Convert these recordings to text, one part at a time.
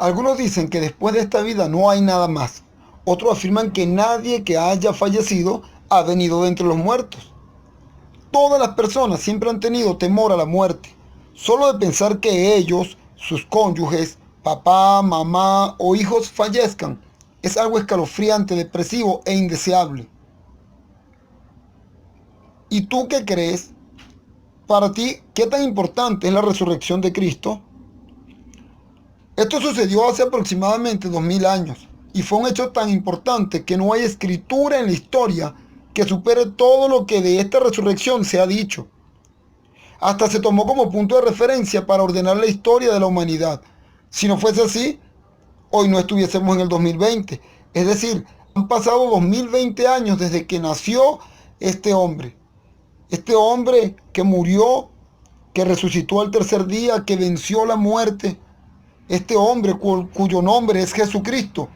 Algunos dicen que después de esta vida no hay nada más. Otros afirman que nadie que haya fallecido ha venido de entre los muertos. Todas las personas siempre han tenido temor a la muerte. Solo de pensar que ellos, sus cónyuges, papá, mamá o hijos fallezcan, es algo escalofriante, depresivo e indeseable. ¿Y tú qué crees? Para ti, ¿qué tan importante es la resurrección de Cristo? Esto sucedió hace aproximadamente 2000 años y fue un hecho tan importante que no hay escritura en la historia que supere todo lo que de esta resurrección se ha dicho. Hasta se tomó como punto de referencia para ordenar la historia de la humanidad. Si no fuese así, hoy no estuviésemos en el 2020. Es decir, han pasado 2020 años desde que nació este hombre. Este hombre que murió, que resucitó al tercer día, que venció la muerte. Este hombre cuyo nombre es Jesucristo,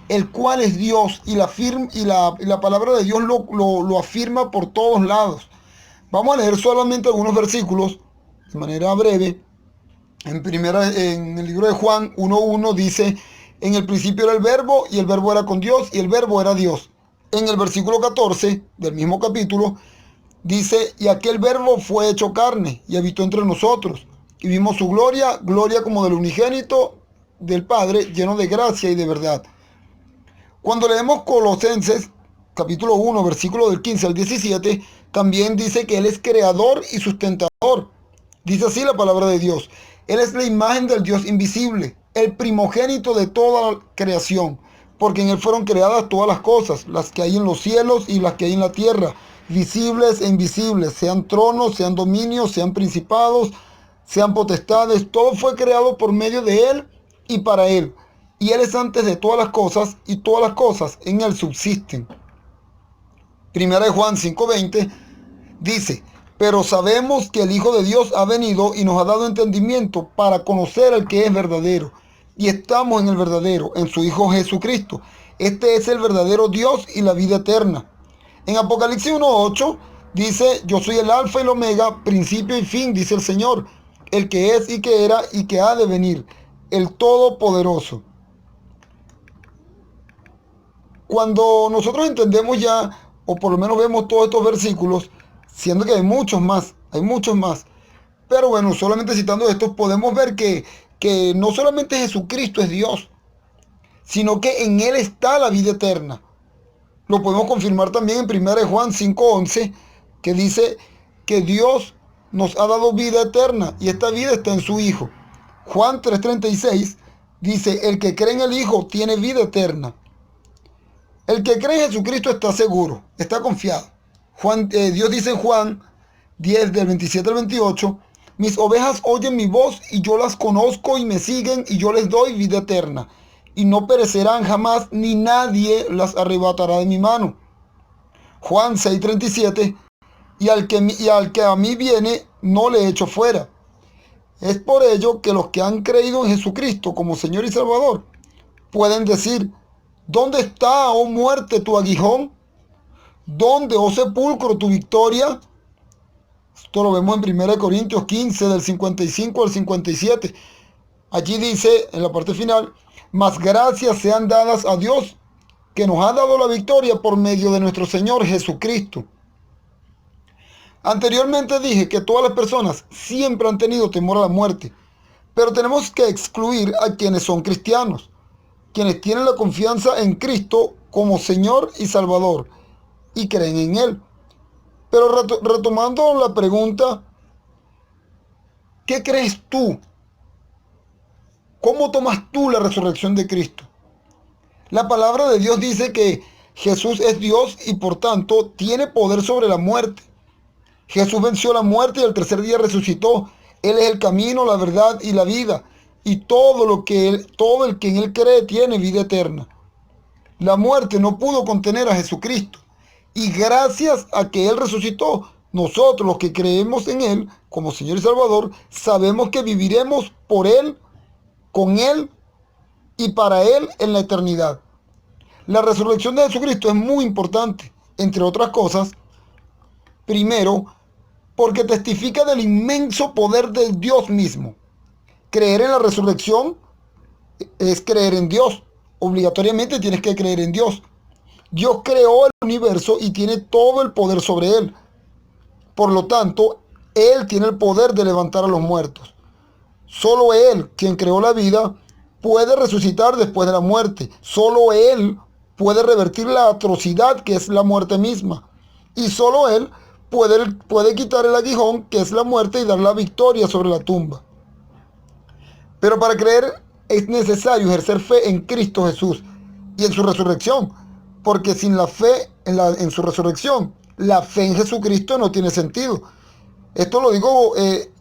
el cual es Dios y la palabra de Dios lo afirma por todos lados. Vamos a leer solamente algunos versículos de manera breve. En el libro de Juan 1:1 dice, en el principio era el verbo y el verbo era con Dios y el verbo era Dios. En el versículo 14 del mismo capítulo dice, y aquel verbo fue hecho carne y habitó entre nosotros. Y vimos su gloria, gloria como del unigénito del Padre, lleno de gracia y de verdad. Cuando leemos Colosenses, capítulo 1, versículo del 15 al 17, también dice que Él es creador y sustentador. Dice así la palabra de Dios. Él es la imagen del Dios invisible, el primogénito de toda la creación, porque en Él fueron creadas todas las cosas, las que hay en los cielos y las que hay en la tierra, visibles e invisibles, sean tronos, sean dominios, sean principados, sean potestades, todo fue creado por medio de Él y para Él. Y Él es antes de todas las cosas, y todas las cosas en Él subsisten. Primera de Juan 5:20 dice, pero sabemos que el Hijo de Dios ha venido y nos ha dado entendimiento para conocer al que es verdadero. Y estamos en el verdadero, en su Hijo Jesucristo. Este es el verdadero Dios y la vida eterna. En Apocalipsis 1:8 dice, yo soy el alfa y el omega, principio y fin, dice el Señor, el que es y que era y que ha de venir, el Todopoderoso. Cuando nosotros entendemos ya, o por lo menos vemos todos estos versículos, siendo que hay muchos más, pero bueno, solamente citando estos, podemos ver que no solamente Jesucristo es Dios, sino que en Él está la vida eterna. Lo podemos confirmar también en 1 Juan 5:11, que dice que Dios nos ha dado vida eterna y esta vida está en su Hijo. Juan 3:36 dice, el que cree en el Hijo tiene vida eterna. El que cree en Jesucristo está seguro, está confiado. Dios dice en Juan 10, del 27 al 28, mis ovejas oyen mi voz y yo las conozco y me siguen y yo les doy vida eterna. Y no perecerán jamás, ni nadie las arrebatará de mi mano. Juan 6:37, y al que a mí viene, no le echo fuera. Es por ello que los que han creído en Jesucristo como Señor y Salvador, pueden decir, ¿dónde está, oh muerte, tu aguijón? ¿Dónde, oh sepulcro, tu victoria? Esto lo vemos en 1 Corintios 15, del 55 al 57. Allí dice, en la parte final, mas gracias sean dadas a Dios, que nos ha dado la victoria por medio de nuestro Señor Jesucristo. Anteriormente dije que todas las personas siempre han tenido temor a la muerte, pero tenemos que excluir a quienes son cristianos, quienes tienen la confianza en Cristo como Señor y Salvador y creen en Él. Pero retomando la pregunta, ¿qué crees tú? ¿Cómo tomas tú la resurrección de Cristo? La palabra de Dios dice que Jesús es Dios y por tanto tiene poder sobre la muerte. Jesús venció la muerte y al tercer día resucitó. Él es el camino, la verdad y la vida. Y todo el que en Él cree tiene vida eterna. La muerte no pudo contener a Jesucristo. Y gracias a que Él resucitó, nosotros los que creemos en Él como Señor y Salvador, sabemos que viviremos por Él, con Él y para Él en la eternidad. La resurrección de Jesucristo es muy importante, entre otras cosas, primero, porque testifica del inmenso poder de Dios mismo. Creer en la resurrección es creer en Dios. Obligatoriamente tienes que creer en Dios. Dios creó el universo y tiene todo el poder sobre él. Por lo tanto, Él tiene el poder de levantar a los muertos. Solo Él, quien creó la vida, puede resucitar después de la muerte. Solo Él puede revertir la atrocidad que es la muerte misma. Y solo Él puede quitar el aguijón que es la muerte y dar la victoria sobre la tumba. Pero para creer es necesario ejercer fe en Cristo Jesús y en su resurrección. Porque sin la fe en su resurrección, la fe en Jesucristo no tiene sentido. Esto lo digo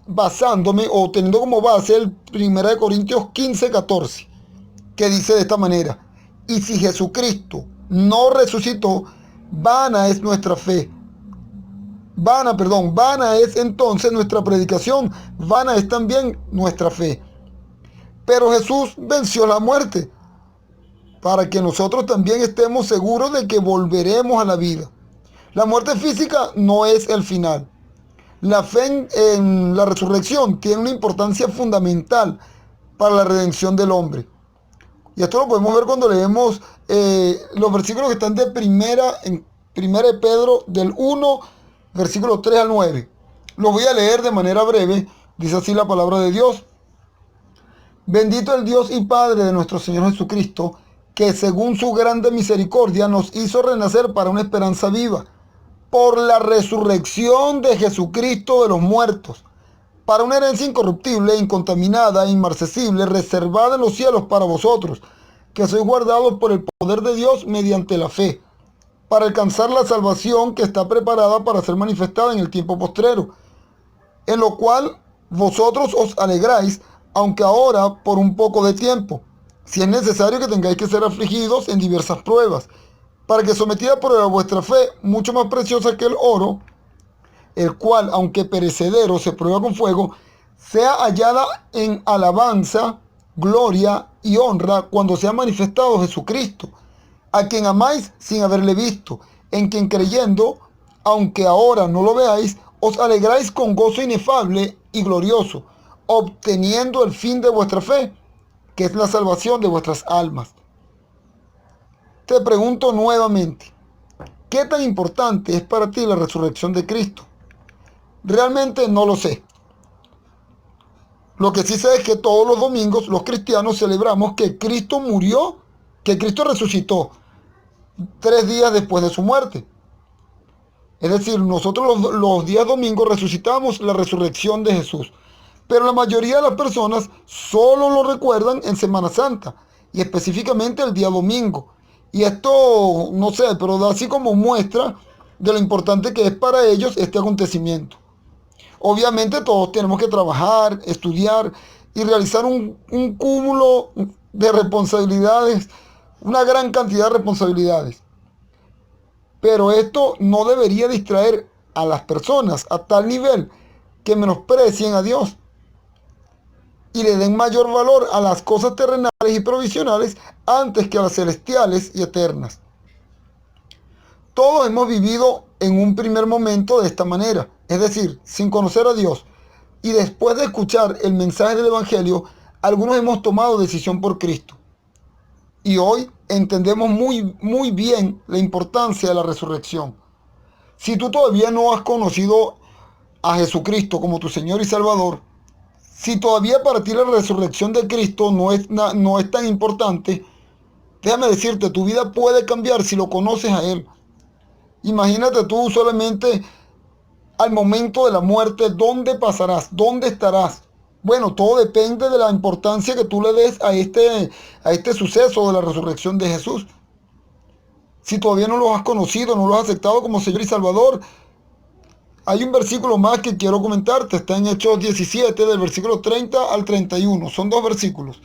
basándome o teniendo como base el 1 Corintios 15:14, que dice de esta manera: y si Jesucristo no resucitó, vana es nuestra fe. Vana es entonces nuestra predicación, vana es también nuestra fe. Pero Jesús venció la muerte, para que nosotros también estemos seguros de que volveremos a la vida. La muerte física no es el final. La fe en la resurrección tiene una importancia fundamental para la redención del hombre. Y esto lo podemos ver cuando leemos los versículos que están en primera de Pedro del 1, versículo 3 al 9. Los voy a leer de manera breve. Dice así la palabra de Dios. Bendito el Dios y Padre de nuestro Señor Jesucristo, que según su grande misericordia nos hizo renacer para una esperanza viva, por la resurrección de Jesucristo de los muertos, para una herencia incorruptible, incontaminada, inmarcesible, reservada en los cielos para vosotros, que sois guardados por el poder de Dios mediante la fe, para alcanzar la salvación que está preparada para ser manifestada en el tiempo postrero, en lo cual vosotros os alegráis, aunque ahora por un poco de tiempo, si es necesario que tengáis que ser afligidos en diversas pruebas, para que sometida a prueba vuestra fe, mucho más preciosa que el oro, el cual, aunque perecedero, se prueba con fuego, sea hallada en alabanza, gloria y honra cuando sea manifestado Jesucristo, a quien amáis sin haberle visto, en quien creyendo, aunque ahora no lo veáis, os alegráis con gozo inefable y glorioso, obteniendo el fin de vuestra fe, que es la salvación de vuestras almas. Te pregunto nuevamente, ¿qué tan importante es para ti la resurrección de Cristo? Realmente no lo sé. Lo que sí sé es que todos los domingos los cristianos celebramos que Cristo murió, que Cristo resucitó 3 días después de su muerte. Es decir, nosotros los días domingos resucitamos la resurrección de Jesús. Pero la mayoría de las personas solo lo recuerdan en Semana Santa y específicamente el día domingo. Y esto, no sé, pero da así como muestra de lo importante que es para ellos este acontecimiento. Obviamente todos tenemos que trabajar, estudiar y realizar un cúmulo de responsabilidades, una gran cantidad de responsabilidades. Pero esto no debería distraer a las personas a tal nivel que menosprecien a Dios y le den mayor valor a las cosas terrenales y provisionales antes que a las celestiales y eternas. Todos hemos vivido en un primer momento de esta manera, es decir, sin conocer a Dios, y después de escuchar el mensaje del Evangelio, algunos hemos tomado decisión por Cristo. Y hoy entendemos muy bien la importancia de la resurrección. Si tú todavía no has conocido a Jesucristo como tu Señor y Salvador, si todavía para ti la resurrección de Cristo no es tan importante, déjame decirte, tu vida puede cambiar si lo conoces a Él. Imagínate tú solamente al momento de la muerte, ¿dónde pasarás? ¿Dónde estarás? Bueno, todo depende de la importancia que tú le des a este suceso de la resurrección de Jesús. Si todavía no lo has conocido, no lo has aceptado como Señor y Salvador, hay un versículo más que quiero comentarte. Está en Hechos 17, del versículo 30 al 31. Son 2 versículos.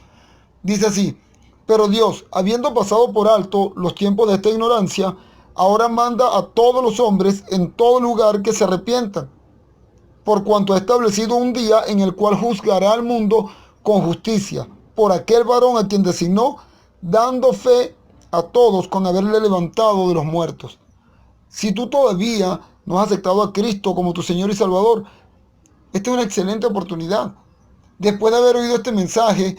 Dice así: pero Dios, habiendo pasado por alto los tiempos de esta ignorancia, ahora manda a todos los hombres en todo lugar que se arrepientan, por cuanto ha establecido un día en el cual juzgará al mundo con justicia, por aquel varón a quien designó, dando fe a todos con haberle levantado de los muertos. Si tú todavía no has aceptado a Cristo como tu Señor y Salvador, esta es una excelente oportunidad. Después de haber oído este mensaje,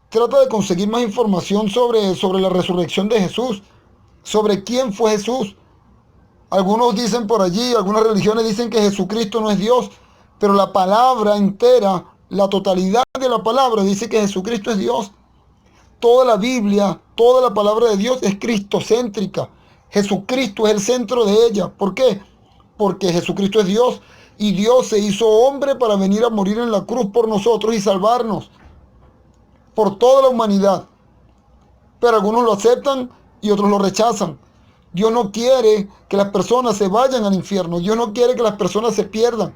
Trata de conseguir más información sobre la resurrección de Jesús, sobre quién fue Jesús. Algunos dicen por allí, algunas religiones dicen que Jesucristo no es Dios, pero la palabra entera, la totalidad de la palabra dice que Jesucristo es Dios. Toda la Biblia, toda la palabra de Dios es cristocéntrica. Jesucristo es el centro de ella. ¿Por qué? Porque Jesucristo es Dios y Dios se hizo hombre para venir a morir en la cruz por nosotros y salvarnos, por toda la humanidad. Pero algunos lo aceptan y otros lo rechazan. Dios no quiere que las personas se vayan al infierno. Dios no quiere que las personas se pierdan.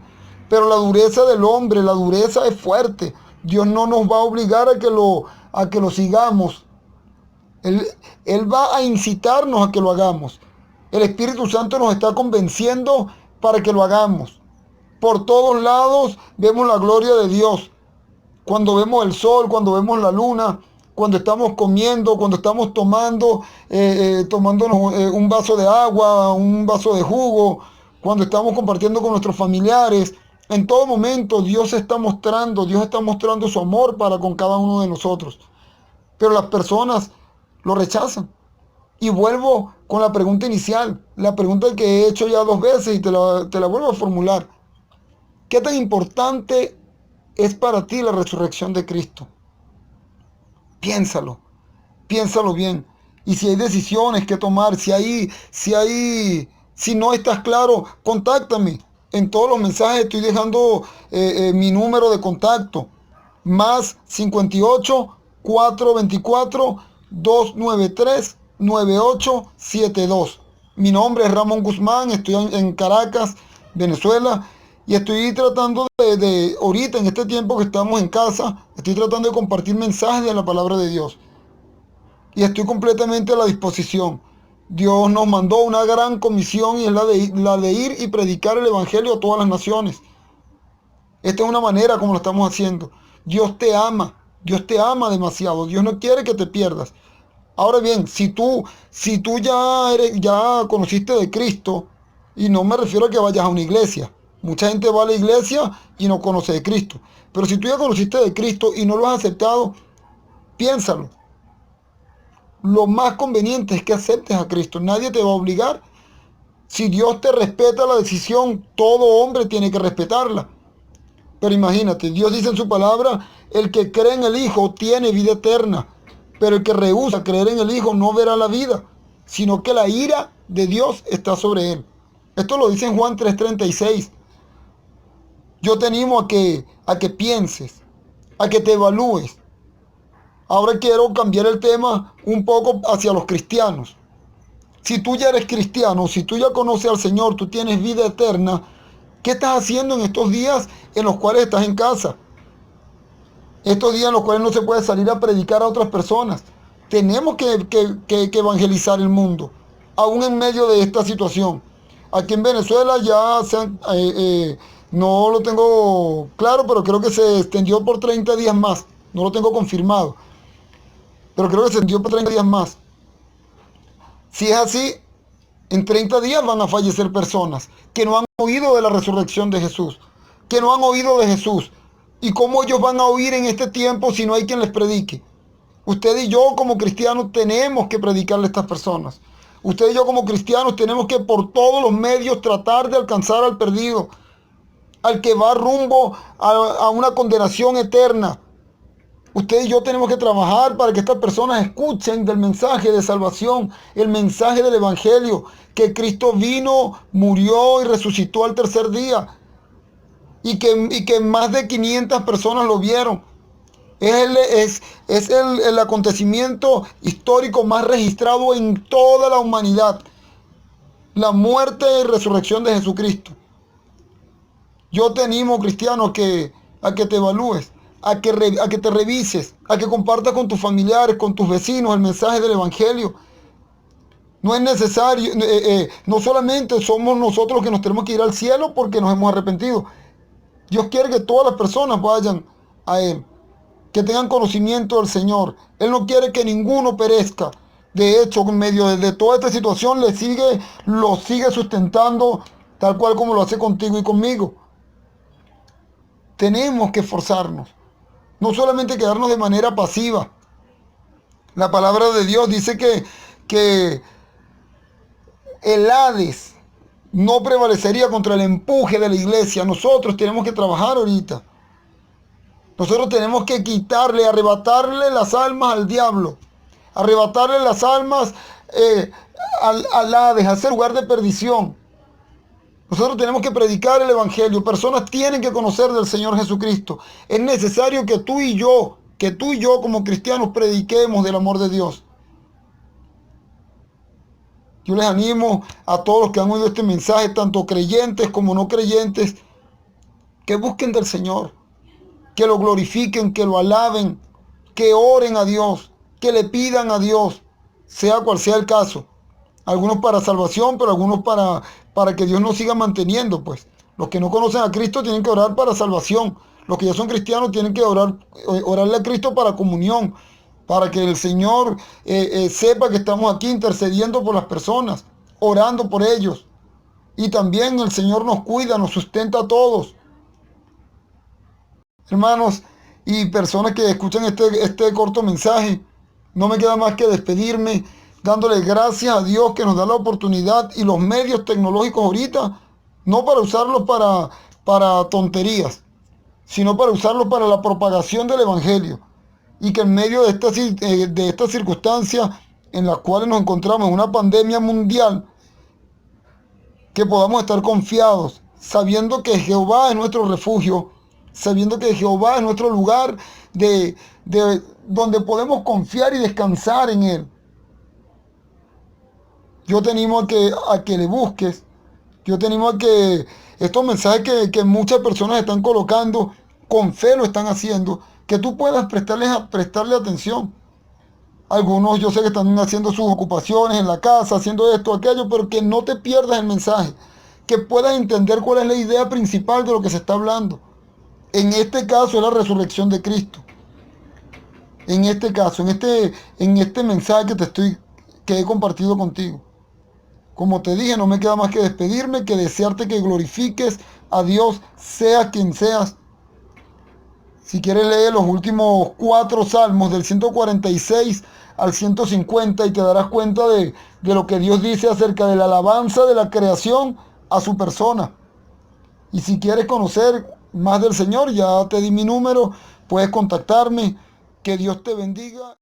Pero la dureza del hombre, la dureza es fuerte. Dios no nos va a obligar a que lo sigamos. Él, Él va a incitarnos a que lo hagamos. El Espíritu Santo nos está convenciendo para que lo hagamos. Por todos lados vemos la gloria de Dios. Cuando vemos el sol, cuando vemos la luna, cuando estamos comiendo, cuando estamos tomándonos un vaso de agua, un vaso de jugo, cuando estamos compartiendo con nuestros familiares. En todo momento Dios está mostrando su amor para con cada uno de nosotros. Pero las personas lo rechazan. Y vuelvo con la pregunta inicial, la pregunta que he hecho ya 2 veces y te la vuelvo a formular. ¿Qué tan importante es para ti la resurrección de Cristo? Piénsalo, piénsalo bien. Y si hay decisiones que tomar, si no estás claro, contáctame. En todos los mensajes estoy dejando mi número de contacto. Más 58 424 293 9872. Mi nombre es Ramón Guzmán, estoy en Caracas, Venezuela, y estoy tratando ahorita en este tiempo que estamos en casa, estoy tratando de compartir mensajes de la palabra de Dios. Y estoy completamente a la disposición. Dios nos mandó una gran comisión y es la de ir y predicar el Evangelio a todas las naciones. Esta es una manera como lo estamos haciendo. Dios te ama demasiado, Dios no quiere que te pierdas. Ahora bien, si tú ya conociste de Cristo, y no me refiero a que vayas a una iglesia. Mucha gente va a la iglesia y no conoce de Cristo. Pero si tú ya conociste de Cristo y no lo has aceptado, piénsalo. Lo más conveniente es que aceptes a Cristo. Nadie te va a obligar. Si Dios te respeta la decisión, todo hombre tiene que respetarla. Pero imagínate, Dios dice en su palabra, el que cree en el Hijo tiene vida eterna. Pero el que rehúsa creer en el Hijo no verá la vida, sino que la ira de Dios está sobre él. Esto lo dice en Juan 3:36. Yo te animo a que pienses, a que te evalúes. Ahora quiero cambiar el tema un poco hacia los cristianos. Si tú ya eres cristiano, si tú ya conoces al Señor, tú tienes vida eterna, ¿qué estás haciendo en estos días en los cuales estás en casa? Estos días en los cuales no se puede salir a predicar a otras personas. Tenemos que evangelizar el mundo, aún en medio de esta situación. Aquí en Venezuela no lo tengo claro, pero creo que se extendió por 30 días más. No lo tengo confirmado, pero creo que se extendió por 30 días más. Si es así, en 30 días van a fallecer personas que no han oído de la resurrección de Jesús, que no han oído de Jesús. ¿Y cómo ellos van a oír en este tiempo si no hay quien les predique? Usted y yo como cristianos tenemos que predicarle a estas personas. Usted y yo como cristianos tenemos que por todos los medios tratar de alcanzar al perdido, al que va rumbo a una condenación eterna. Usted y yo tenemos que trabajar para que estas personas escuchen del mensaje de salvación, el mensaje del Evangelio, que Cristo vino, murió y resucitó al tercer día. Y que más de 500 personas lo vieron. Es el acontecimiento histórico más registrado en toda la humanidad. La muerte y resurrección de Jesucristo. Yo te animo, cristiano, a que te evalúes, a que te revises, a que compartas con tus familiares, con tus vecinos el mensaje del Evangelio. No es necesario, no solamente somos nosotros que nos tenemos que ir al cielo porque nos hemos arrepentido. Dios quiere que todas las personas vayan a Él, que tengan conocimiento del Señor. Él no quiere que ninguno perezca. De hecho, en medio de toda esta situación, lo sigue sustentando tal cual como lo hace contigo y conmigo. Tenemos que esforzarnos. No solamente quedarnos de manera pasiva. La palabra de Dios dice que el Hades no prevalecería contra el empuje de la iglesia. Nosotros tenemos que trabajar ahorita. Nosotros tenemos que quitarle, arrebatarle las almas al diablo. Arrebatarle las almas al Hades, a ese lugar de perdición. Nosotros tenemos que predicar el Evangelio. Personas tienen que conocer del Señor Jesucristo. Es necesario que tú y yo como cristianos prediquemos del amor de Dios. Yo les animo a todos los que han oído este mensaje, tanto creyentes como no creyentes, que busquen del Señor, que lo glorifiquen, que lo alaben, que oren a Dios, que le pidan a Dios, sea cual sea el caso. Algunos para salvación, pero algunos para que Dios nos siga manteniendo, pues. Los que no conocen a Cristo tienen que orar para salvación. Los que ya son cristianos tienen que orarle a Cristo para comunión, para que el Señor sepa que estamos aquí intercediendo por las personas, orando por ellos. Y también el Señor nos cuida, nos sustenta a todos. Hermanos y personas que escuchan este corto mensaje, no me queda más que despedirme dándole gracias a Dios que nos da la oportunidad y los medios tecnológicos ahorita, no para usarlos para tonterías, sino para usarlos para la propagación del Evangelio. Y que en medio de estas circunstancias en las cuales nos encontramos en una pandemia mundial, que podamos estar confiados, sabiendo que Jehová es nuestro refugio, sabiendo que Jehová es nuestro lugar de donde podemos confiar y descansar en Él. Yo te animo a que le busques. Yo te animo a que estos mensajes que muchas personas están colocando, con fe lo están haciendo, que tú puedas prestarle atención. Algunos yo sé que están haciendo sus ocupaciones en la casa, haciendo esto, aquello, pero que no te pierdas el mensaje, que puedas entender cuál es la idea principal de lo que se está hablando. En este caso es la resurrección de Cristo. En este caso, en este mensaje que he compartido contigo. Como te dije, no me queda más que despedirme, que desearte que glorifiques a Dios, sea quien seas. Si quieres leer los últimos 4 salmos del 146 al 150 y te darás cuenta de lo que Dios dice acerca de la alabanza de la creación a su persona. Y si quieres conocer más del Señor, ya te di mi número, puedes contactarme. Que Dios te bendiga.